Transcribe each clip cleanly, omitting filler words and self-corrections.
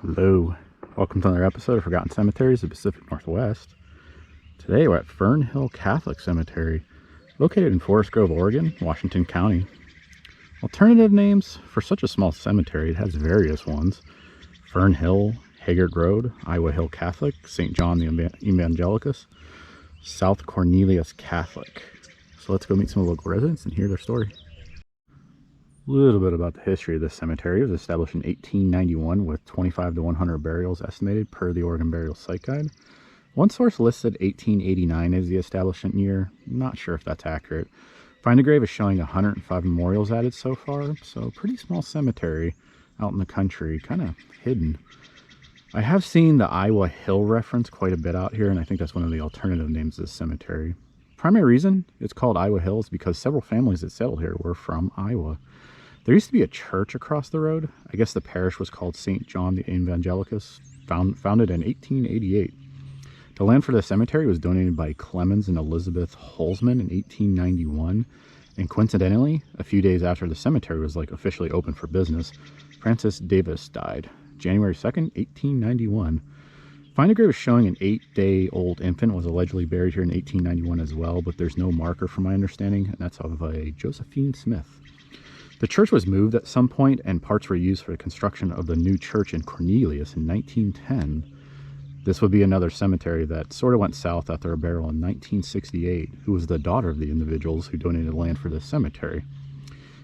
Hello, welcome to another episode of Forgotten Cemeteries of the Pacific Northwest. Today we're at Fern Hill Catholic Cemetery, located in Forest Grove, Oregon, Washington County. Alternative names for such a small cemetery, it has various ones. Fern Hill, Haggard Road, Iowa Hill Catholic, St. John the Evangelicus, South Cornelius Catholic. So let's go meet some local residents and hear their story. A little bit about the history of this cemetery. It was established in 1891 with 25 to 100 burials estimated per the Oregon Burial Site Guide. One source listed 1889 as the establishment year. Not sure if that's accurate. Find a Grave is showing 105 memorials added so far, so pretty small cemetery out in the country, kind of hidden. I have seen the Iowa Hill reference quite a bit out here, and I think that's one of the alternative names of this cemetery. Primary reason it's called Iowa Hill is because several families that settled here were from Iowa. There used to be a church across the road. I guess the parish was called St. John the Evangelicus, founded in 1888. The land for the cemetery was donated by Clemens and Elizabeth Holzman in 1891. And coincidentally, a few days after the cemetery was officially open for business, Francis Davis died, January 2nd, 1891. Find a Grave is showing an 8-day-old infant was allegedly buried here in 1891 as well, but there's no marker from my understanding, and that's of a Josephine Smith. The church was moved at some point, and parts were used for the construction of the new church in Cornelius in 1910. This would be another cemetery that sort of went south after a burial in 1968, who was the daughter of the individuals who donated land for this cemetery.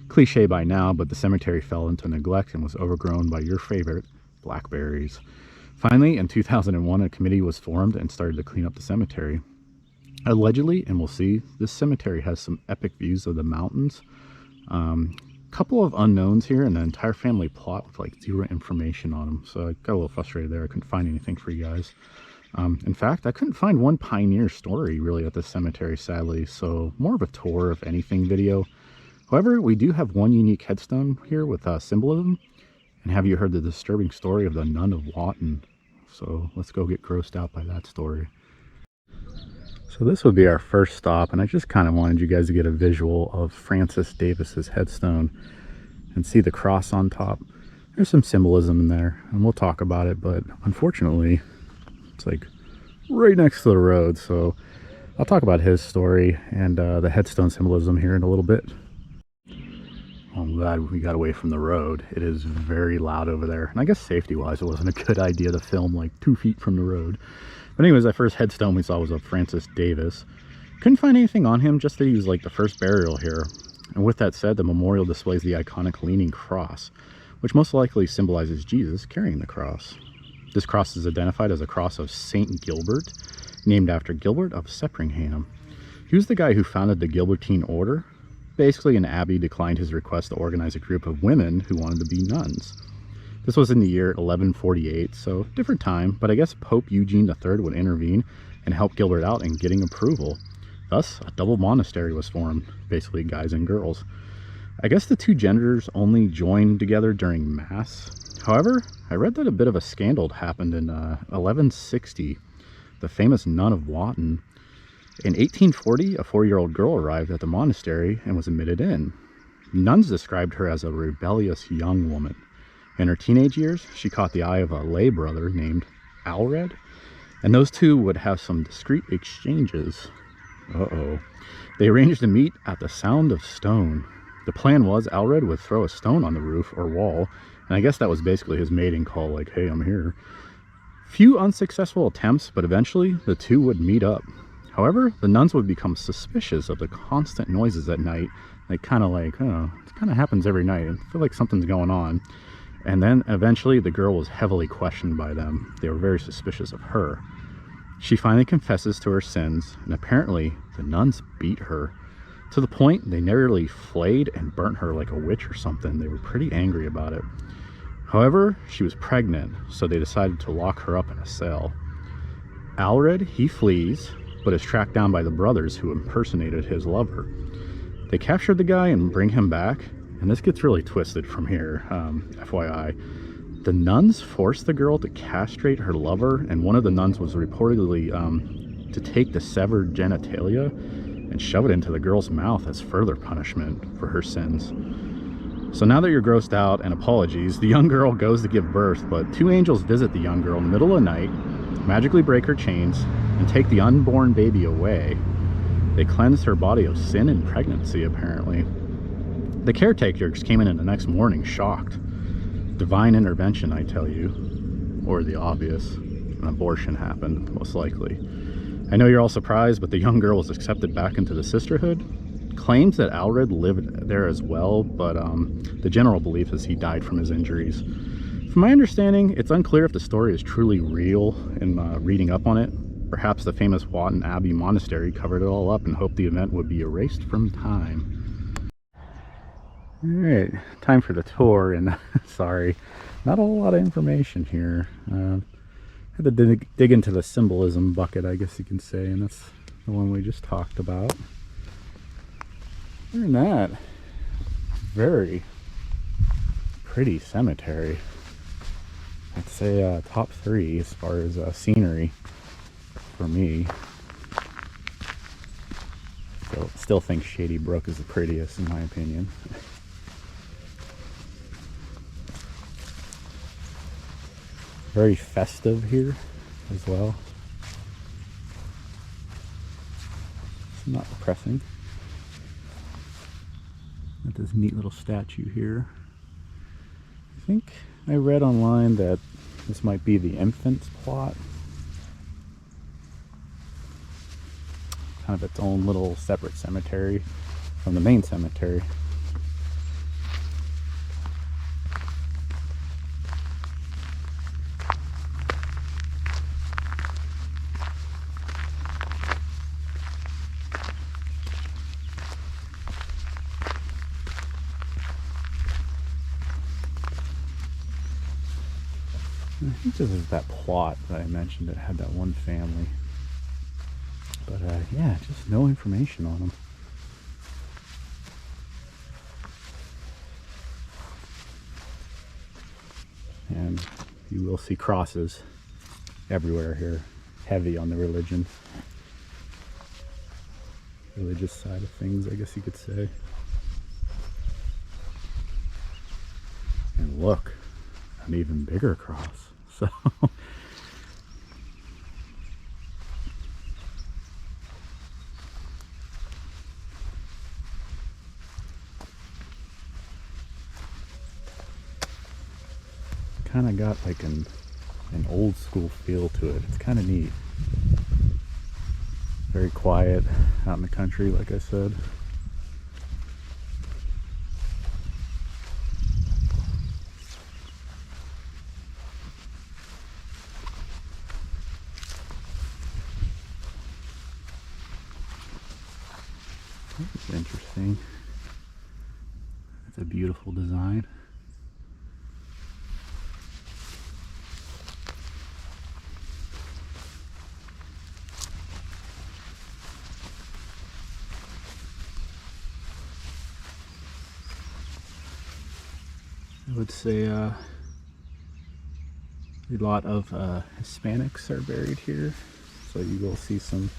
Cliche by now, but the cemetery fell into neglect and was overgrown by your favorite, blackberries. Finally, in 2001, a committee was formed and started to clean up the cemetery. Allegedly, and we'll see, this cemetery has some epic views of the mountains. Couple of unknowns here, and the entire family plot with zero information on them, so I got a little frustrated there. I couldn't find anything for you guys. In fact, I couldn't find one pioneer story really at this cemetery, sadly, so more of a tour of anything video. However, we do have one unique headstone here with symbolism. And have you heard the disturbing story of the Nun of Watton? So let's go get grossed out by that story. So this would be our first stop, and I just kind of wanted you guys to get a visual of Francis Davis's headstone and see the cross on top. There's some symbolism in there, and we'll talk about it, but unfortunately, it's right next to the road, so I'll talk about his story and the headstone symbolism here in a little bit. I'm glad we got away from the road. It is very loud over there, and I guess safety-wise, it wasn't a good idea to film 2 feet from the road. But anyways, that first headstone we saw was of Francis Davis. Couldn't find anything on him, just that he was the first burial here. And with that said, the memorial displays the iconic leaning cross, which most likely symbolizes Jesus carrying the cross. This cross is identified as a cross of Satin Gilbert, named after Gilbert of Sepringham. He was the guy who founded the Gilbertine order. Basically, an abbey declined his request to organize a group of women who wanted to be nuns. This was in the year 1148, so different time, but I guess Pope Eugene III would intervene and help Gilbert out in getting approval. Thus, a double monastery was formed, basically guys and girls. I guess the two genders only joined together during Mass. However, I read that a bit of a scandal happened in 1160, the famous Nun of Watton. In 1840, a 4-year-old girl arrived at the monastery and was admitted in. Nuns described her as a rebellious young woman. In her teenage years, she caught the eye of a lay brother named Aelred, and those two would have some discreet exchanges. They arranged to meet at the Sound of Stone. The plan was Aelred would throw a stone on the roof or wall, and I guess that was basically his mating call, hey, I'm here. Few unsuccessful attempts, but eventually the two would meet up. However, the nuns would become suspicious of the constant noises at night. It kind of happens every night. I feel like something's going on. And then eventually the girl was heavily questioned by them. They were very suspicious of her. She finally confesses to her sins, and apparently the nuns beat her to the point they nearly flayed and burnt her like a witch or something. They were pretty angry about it. However, she was pregnant, so they decided to lock her up in a cell. Aelred, he flees, but is tracked down by the brothers who impersonated his lover. They capture the guy and bring him back, and this gets really twisted from here, FYI. The nuns forced the girl to castrate her lover, and one of the nuns was reportedly to take the severed genitalia and shove it into the girl's mouth as further punishment for her sins. So now that you're grossed out, and apologies, the young girl goes to give birth, but two angels visit the young girl in the middle of the night, magically break her chains, and take the unborn baby away. They cleansed her body of sin and pregnancy, apparently. The caretakers came in the next morning, shocked. Divine intervention, I tell you. Or the obvious. An abortion happened, most likely. I know you're all surprised, but the young girl was accepted back into the sisterhood. Claims that Aelred lived there as well, but the general belief is he died from his injuries. From my understanding, it's unclear if the story is truly real. In reading up on it, perhaps the famous Watton Abbey monastery covered it all up and hoped the event would be erased from time. Alright, time for the tour, and sorry, not a whole lot of information here. Had to dig into the symbolism bucket, I guess you can say, and that's the one we just talked about. Other than that, very pretty cemetery. I'd say top 3 as far as scenery for me. Still think Shady Brook is the prettiest in my opinion. Very festive here as well. It's not depressing. Got this neat little statue here. I think I read online that this might be the infant's plot. Kind of its own little separate cemetery from the main cemetery. I think this is that plot that I mentioned that had that one family. But yeah, just no information on them. And you will see crosses everywhere here. Heavy on the religious side of things, I guess you could say. And look, an even bigger cross. So kind of got like an old school feel to it. It's kind of neat. Very quiet out in the country, like I said. That's interesting. That's a beautiful design. I would say a lot of Hispanics are buried here, so you will see some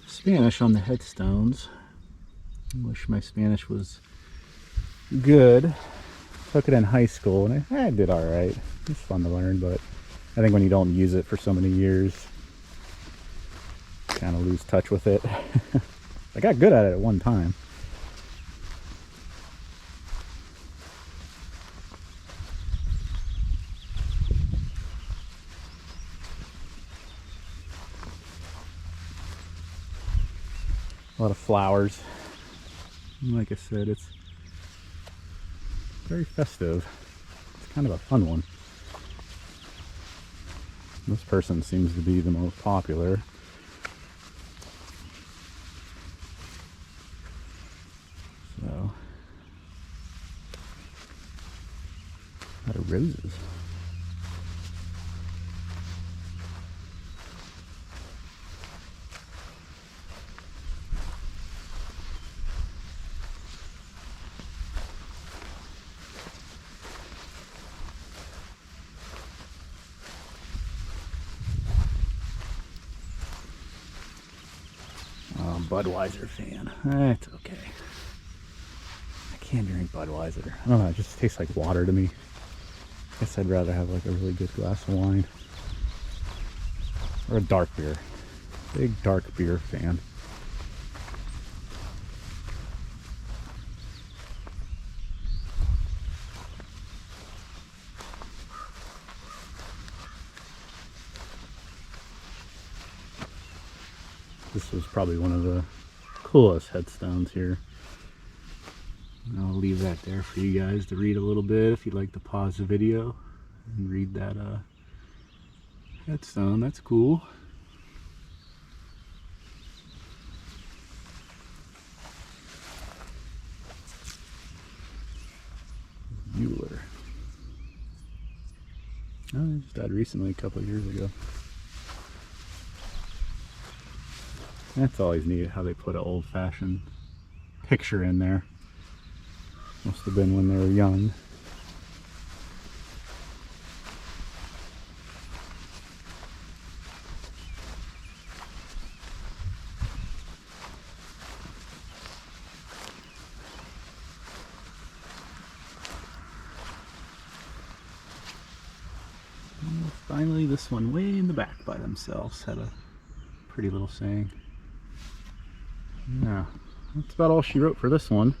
Spanish on the headstones. I wish my Spanish was good. Took it in high school and I did alright. It's fun to learn, but I think when you don't use it for so many years, you kind of lose touch with it. I got good at it at one time. A lot of flowers. Like I said, it's very festive. It's kind of a fun one. This person seems to be the most popular. So, a lot of roses. Budweiser fan. It's okay. I can't drink Budweiser. I don't know, it just tastes like water to me. I guess I'd rather have like a really good glass of wine. Or a dark beer. Big dark beer fan. This was probably one of the coolest headstones here. And I'll leave that there for you guys to read a little bit if you'd like to pause the video and read that headstone. That's cool. Euler. Oh, he just died recently, a couple of years ago. That's always neat how they put an old-fashioned picture in there. Must have been when they were young. And finally, this one way in the back by themselves had a pretty little saying. Yeah, that's about all she wrote for this one.